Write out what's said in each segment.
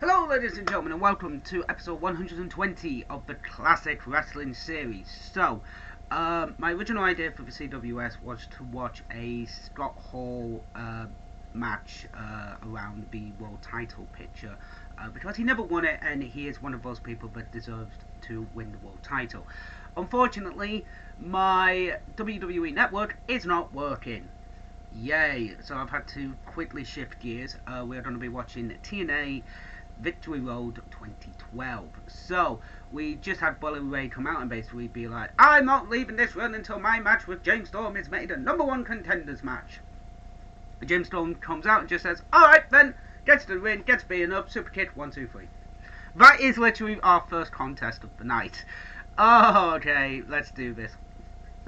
Hello ladies and gentlemen and welcome to episode 120 of the Classic Wrestling Series. So, my original idea for the CWS was to watch a Scott Hall match around the world title picture because he never won it and he is one of those people that deserves to win the world title. Unfortunately, my WWE network is not working. Yay! So I've had to quickly shift gears. We're going to be watching TNA Victory Road 2012. So we just had Bully Ray come out and basically be like, I'm not leaving this run until my match with James Storm is made a #1 contenders match. James Storm comes out and just says, alright then, gets the win, gets beaten up, super kick, 1, 2, 3. That is literally our first contest of the night. Okay, let's do this.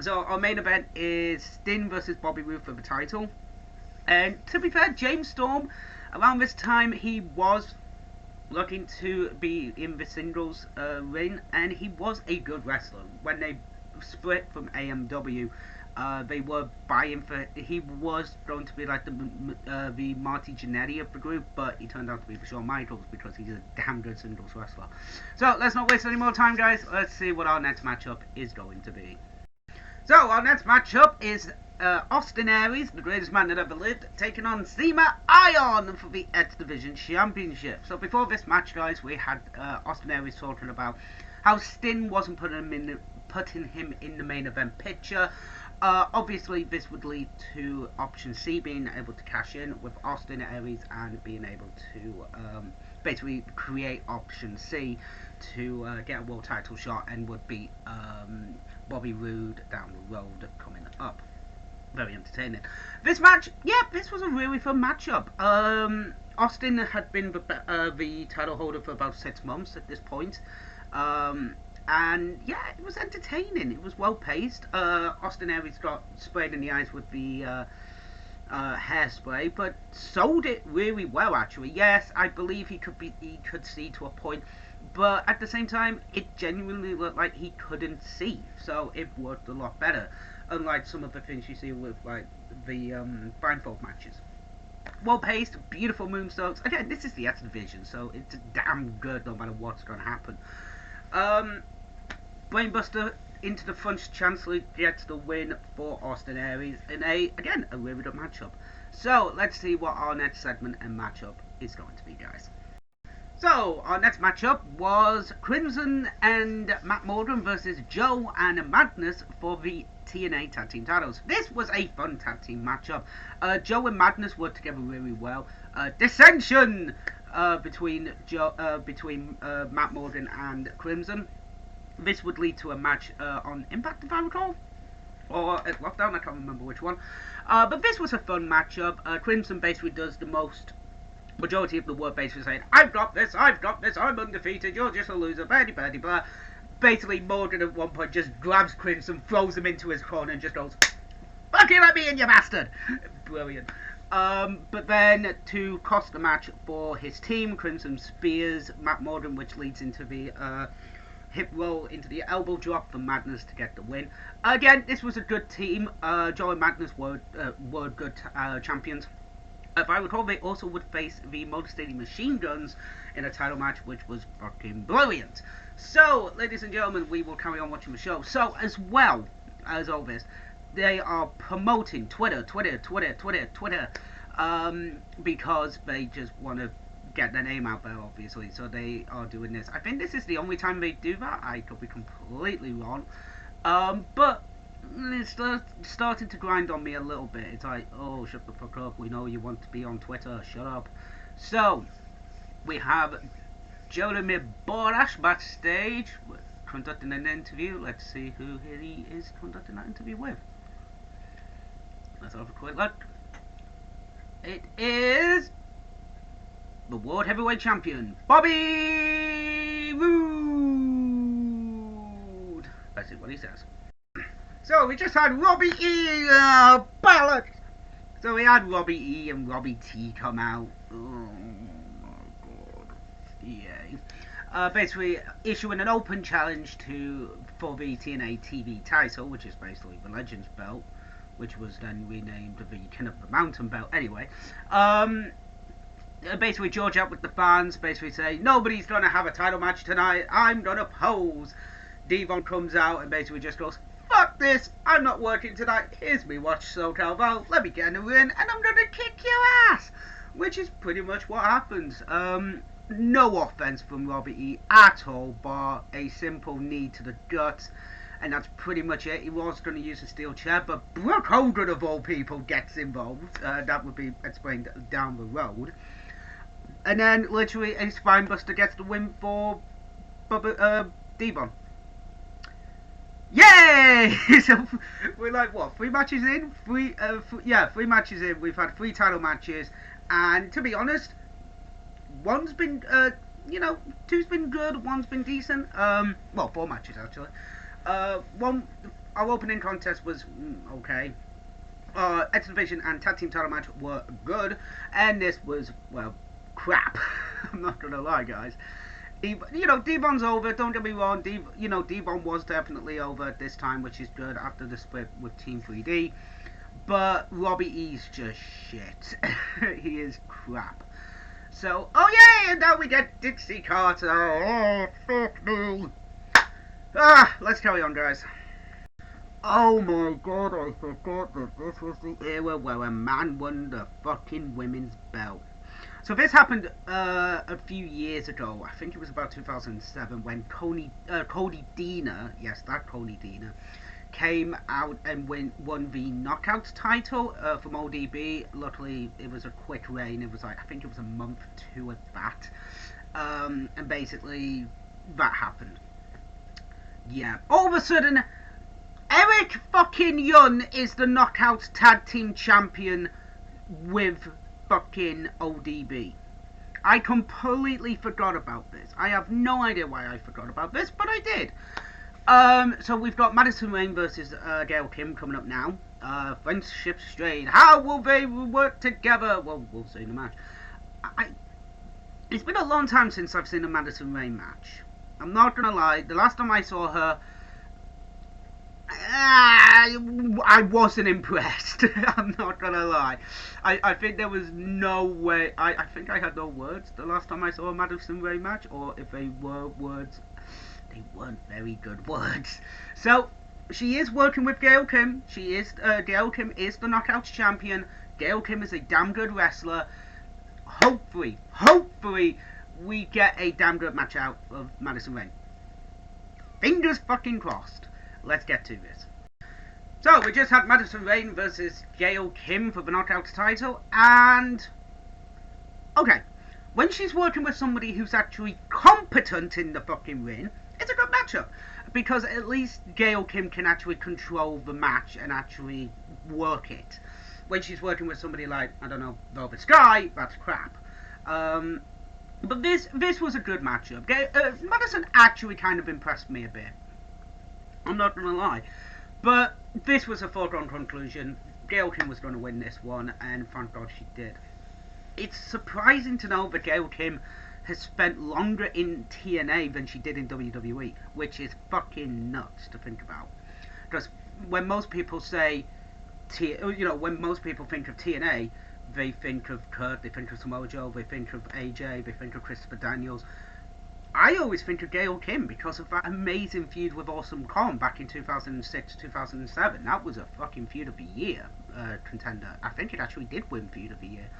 So our main event is Sting versus Bobby Roode for the title. And to be fair, James Storm, around this time, he was looking to be in the singles ring, and he was a good wrestler. When they split from AMW, they were buying for. He was going to be like the Marty Jannetty of the group, but he turned out to be for Shawn Michaels because he's a damn good singles wrestler. So let's not waste any more time, guys. Let's see what our next matchup is going to be. So our next matchup is Austin Aries, the greatest man that ever lived, taking on Zema Ion for the X Division Championship. So before this match, guys, we had Austin Aries talking about how Sting wasn't putting him in the main event picture. Obviously, this would lead to Option C being able to cash in with Austin Aries and being able to basically create Option C to get a world title shot and would beat Bobby Roode down the road coming up. Very entertaining. This match, yeah, this was a really fun matchup. Austin had been the title holder for about 6 months at this point. And yeah, it was entertaining. It was well paced. Austin Aries got sprayed in the eyes with the hairspray, but sold it really well actually. Yes, I believe he could see to a point, but at the same time, it genuinely looked like he couldn't see, so it worked a lot better. Unlike some of the things you see with like the blindfold matches. Well paced, beautiful moonsaults. Again, this is the X Division, so it's damn good no matter what's going to happen. Brainbuster into the front Chancellor gets the win for Austin Aries in a really good matchup. So let's see what our next segment and matchup is going to be, guys. So our next matchup was Crimson and Matt Mordren versus Joe and Madness for the TNA Tag Team titles. This was a fun tag team matchup. Joe and Madness worked together really well. Dissension between Matt Mordren and Crimson. This would lead to a match on Impact, if I recall, or at Lockdown, I can't remember which one. But this was a fun matchup. Crimson basically does the majority of the work, basically saying, I've got this, I'm undefeated, you're just a loser, blah, blah, blah. Basically, Mordren at one point just grabs Crimson, throws him into his corner, and just goes, fuck you, let me in, you bastard! Brilliant. But then, to cost the match for his team, Crimson spears Matt Mordren, which leads into the hip roll into the elbow drop for Madness to get the win. Again, this was a good team. Joe and Madness were good champions. If I recall, they also would face the Motor City Machine Guns in a title match, which was fucking brilliant. So, ladies and gentlemen, we will carry on watching the show. So, as well as all this, they are promoting Twitter, because they just want to get their name out there, obviously. So they are doing this. I think this is the only time they do that. I could be completely wrong. But it's starting to grind on me a little bit. It's like, oh, shut the fuck up. We know you want to be on Twitter. Shut up. So, we have Jeremy Borash backstage conducting an interview. Let's see who he is conducting that interview with. Let's have a quick look. It is the World Heavyweight Champion, Bobby Roode. Let's see what he says. So we just had Robbie E. Ballot. So we had Robbie E. and Robbie T. come out. Oh my god. Yay. Basically issuing an open challenge for the TNA TV title, which is basically the Legends belt, which was then renamed the King of the Mountain belt. Anyway, basically George out with the fans, basically saying, nobody's going to have a title match tonight, I'm going to pose. Devon comes out and basically just goes, fuck this, I'm not working tonight, here's me watch SoCal Val, let me get in the ring and I'm going to kick your ass. Which is pretty much what happens. No offense from Robbie E at all, but a simple knee to the guts. And that's pretty much it. He was going to use a steel chair, but Brooke Hogan of all people gets involved. That would be explained down the road. And then literally a spinebuster gets the win for Devon. Yay! So we're like, what, 3 matches in? 3 matches in. We've had 3 title matches. And to be honest, one's been, 2's been good, 1's been decent. 4 matches actually. Our opening contest was okay. X Division and Tag Team title match were good, and this was, well, crap. I'm not gonna lie, guys. Devon's over. Don't get me wrong. Devon was definitely over at this time, which is good after the split with Team 3D. But Robbie E's just shit. He is crap. So, oh yeah, and now we get Dixie Carter. Oh, fuck me. Let's carry on, guys. Oh my god, I forgot that this was the era where a man won the fucking women's belt. So this happened a few years ago. I think it was about 2007 when Cody Deaner, yes, that Cody Deaner, came out and won the Knockouts title from ODB. Luckily, it was a quick reign. It was like, I think it was a month or 2 of that. And basically, that happened. Yeah. All of a sudden, Eric fucking Young is the Knockouts Tag Team Champion with fucking ODB. I completely forgot about this. I have no idea why I forgot about this, but I did. So we've got Madison Rayne versus Gail Kim coming up now. Friendship strain. How will they work together? Well, we'll see in the match. It's been a long time since I've seen a Madison Rayne match. I'm not gonna lie. The last time I saw her, I wasn't impressed. I'm not gonna lie. I think there was no way. I think I had no words the last time I saw a Madison Rayne match, or if they were words, they weren't very good words. So she is working with Gail Kim. Gail Kim is the Knockouts champion. Gail Kim is a damn good wrestler. Hopefully, we get a damn good match out of Madison Rayne. Fingers fucking crossed. Let's get to this. So we just had Madison Rayne versus Gail Kim for the Knockouts title, and okay, when she's working with somebody who's actually competent in the fucking ring, it's a good matchup, because at least Gail Kim can actually control the match and actually work it. When she's working with somebody like, I don't know, Velvet Sky, that's crap. But this was a good matchup. Madison actually kind of impressed me a bit. I'm not gonna lie. But this was a foregone conclusion. Gail Kim was going to win this one, and thank God she did. It's surprising to know that Gail Kim has spent longer in TNA than she did in WWE, which is fucking nuts to think about. Because when most people say, when most people think of TNA, they think of Kurt, they think of Samoa Joe, they think of AJ, they think of Christopher Daniels. I always think of Gail Kim because of that amazing feud with Awesome Kong back in 2006, 2007. That was a fucking feud of the year contender. I think it actually did win feud of the year.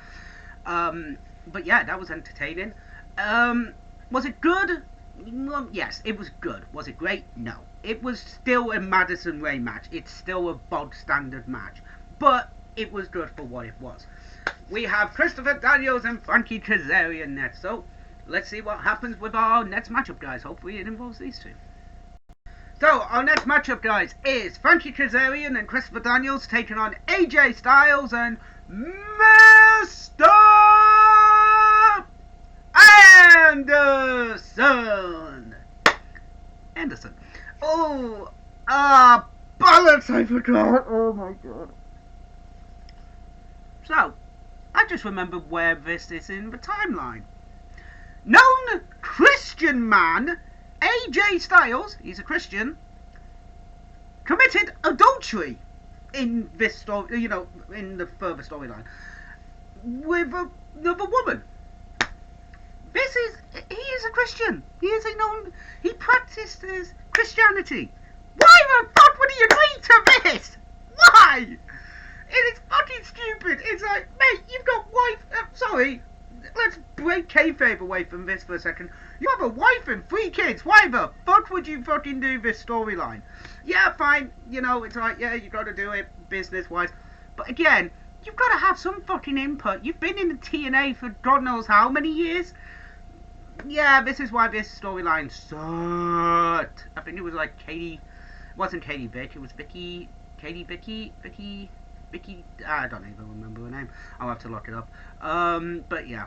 But yeah, that was entertaining. Was it good? Well, yes, it was good. Was it great? No. It was still a Madison Rayne match. It's still a bog standard match. But it was good for what it was. We have Christopher Daniels and Frankie Kazarian next. So let's see what happens with our next matchup, guys. Hopefully it involves these two. So, our next matchup, guys, is Frankie Kazarian and Christopher Daniels taking on AJ Styles and Mr. Anderson. Oh, bollocks, I forgot. Oh my god. So, I just remembered where this is in the timeline. Known Christian man, AJ Styles, he's a Christian, committed adultery in this story, in the further storyline, with another woman. He is a Christian. He practices Christianity. Why the fuck would he agree to this? Why? It is fucking stupid. It's like, mate, you've got wife. Sorry, let's break kayfabe away from this for a second. You have a wife and 3 kids. Why the fuck would you fucking do this storyline? Yeah, fine. It's like, yeah, you got to do it business-wise. But again, you've got to have some fucking input. You've been in the TNA for God knows how many years. Yeah, this is why this storyline sucked. I think it was like Katie. It wasn't Katie Vick. It was Vicky. Vicky. I don't even remember her name. I'll have to look it up. But yeah.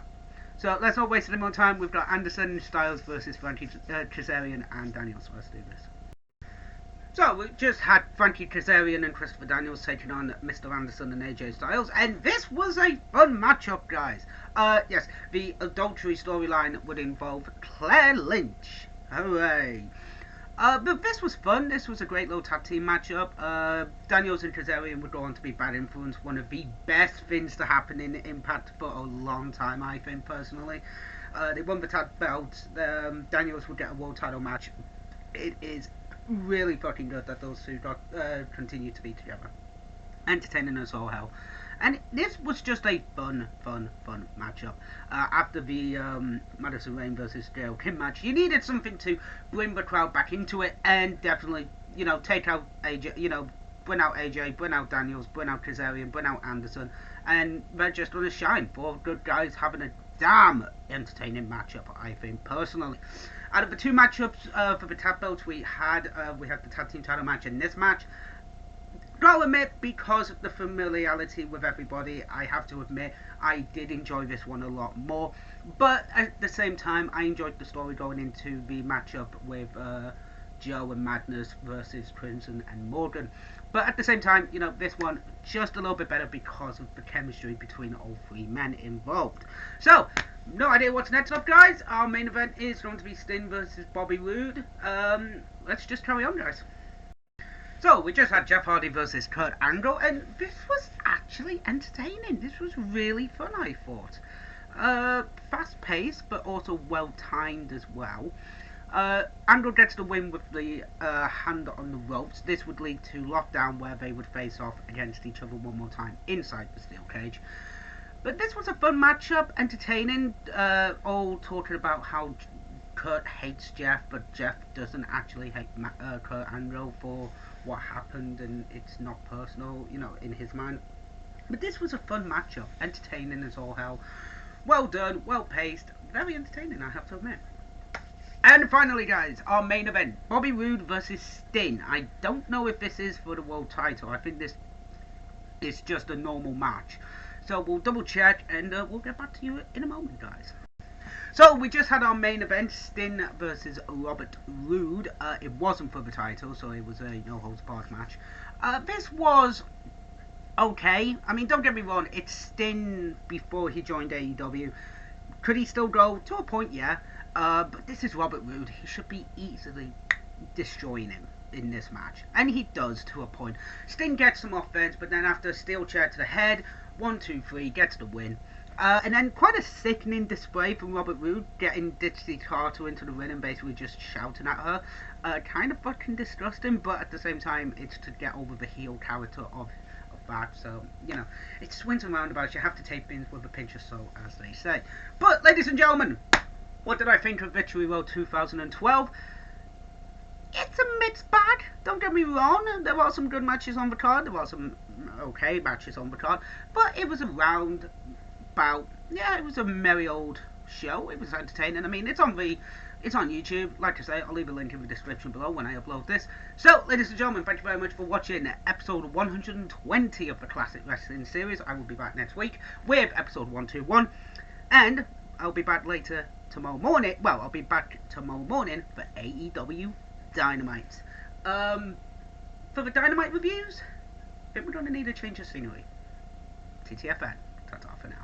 So let's not waste any more time. We've got Anderson Styles versus Frankie Kazarian and Daniels. Let's do this. So we just had Frankie Kazarian and Christopher Daniels taking on Mr. Anderson and AJ Styles, and this was a fun matchup, guys. Yes, the adultery storyline would involve Claire Lynch. Hooray! But this was fun. This was a great little tag team matchup. Daniels and Kazarian would go on to be Bad Influence, one of the best things to happen in Impact for a long time, I think, personally. They won the tag belts. Daniels would get a world title match. It is really fucking good that those two continue to be together. Entertaining as all hell. And this was just a fun matchup. After the Madison Rayne versus Gail Kim match, you needed something to bring the crowd back into it, and definitely, take out AJ, bring out AJ, bring out Daniels, bring out Kazarian, bring out Anderson, and they're just gonna shine. 4 good guys having a damn entertaining matchup, I think, personally. Out of the 2 matchups for the tag belts, we had the tag team title match in this match. I'll admit, because of the familiarity with everybody, I have to admit I did enjoy this one a lot more. But at the same time, I enjoyed the story going into the matchup with Joe and Madness versus Crimson and Mordren. But at the same time, this one just a little bit better because of the chemistry between all 3 men involved. So, no idea what's next up, guys. Our main event is going to be Sting versus Bobby Roode. Let's just carry on, guys. So, we just had Jeff Hardy versus Kurt Angle, and this was actually entertaining. This was really fun, I thought. Fast-paced, but also well-timed as well. Angle gets the win with the hand on the ropes. This would lead to lockdown, where they would face off against each other one more time inside the steel cage. But this was a fun matchup, entertaining, all talking about how Kurt hates Jeff, but Jeff doesn't actually hate Kurt Angle for what happened, and it's not personal, in his mind. But this was a fun matchup, entertaining as all hell. Well done, well paced, very entertaining, I have to admit. And finally, guys, our main event, Bobby Roode versus Sting. I don't know if this is for the world title. I think this is just a normal match. So we'll double check, and we'll get back to you in a moment, guys. So we just had our main event, Sting versus Robert Roode. It wasn't for the title, so it was a no-holds-barred match. This was okay. I mean, don't get me wrong, it's Sting before he joined AEW. Could he still go? To a point, yeah. But this is Robert Roode. He should be easily destroying him in this match. And he does, to a point. Sting gets some offense, but then after a steel chair to the head, 1, 2, 3, gets the win. And then quite a sickening display from Robert Roode, getting Dixie Carter into the ring and basically just shouting at her. Kind of fucking disgusting, but at the same time, it's to get over the heel character of that. So, it swings and roundabouts. You have to take things with a pinch of salt, as they say. But, ladies and gentlemen, what did I think of Victory Road 2012? It's a mixed bag, don't get me wrong. There were some good matches on the card. There were some okay matches on the card. But it was a round bout. Yeah, it was a merry old show. It was entertaining. I mean, it's on YouTube. Like I say, I'll leave a link in the description below when I upload this. So, ladies and gentlemen, thank you very much for watching episode 120 of the Classic Wrestling series. I will be back next week with episode 121. And I'll be back later tomorrow morning. Well, I'll be back tomorrow morning for AEW Dynamite. For the Dynamite reviews, I think we're going to need a change of scenery. TTFN. Ta-ta for now.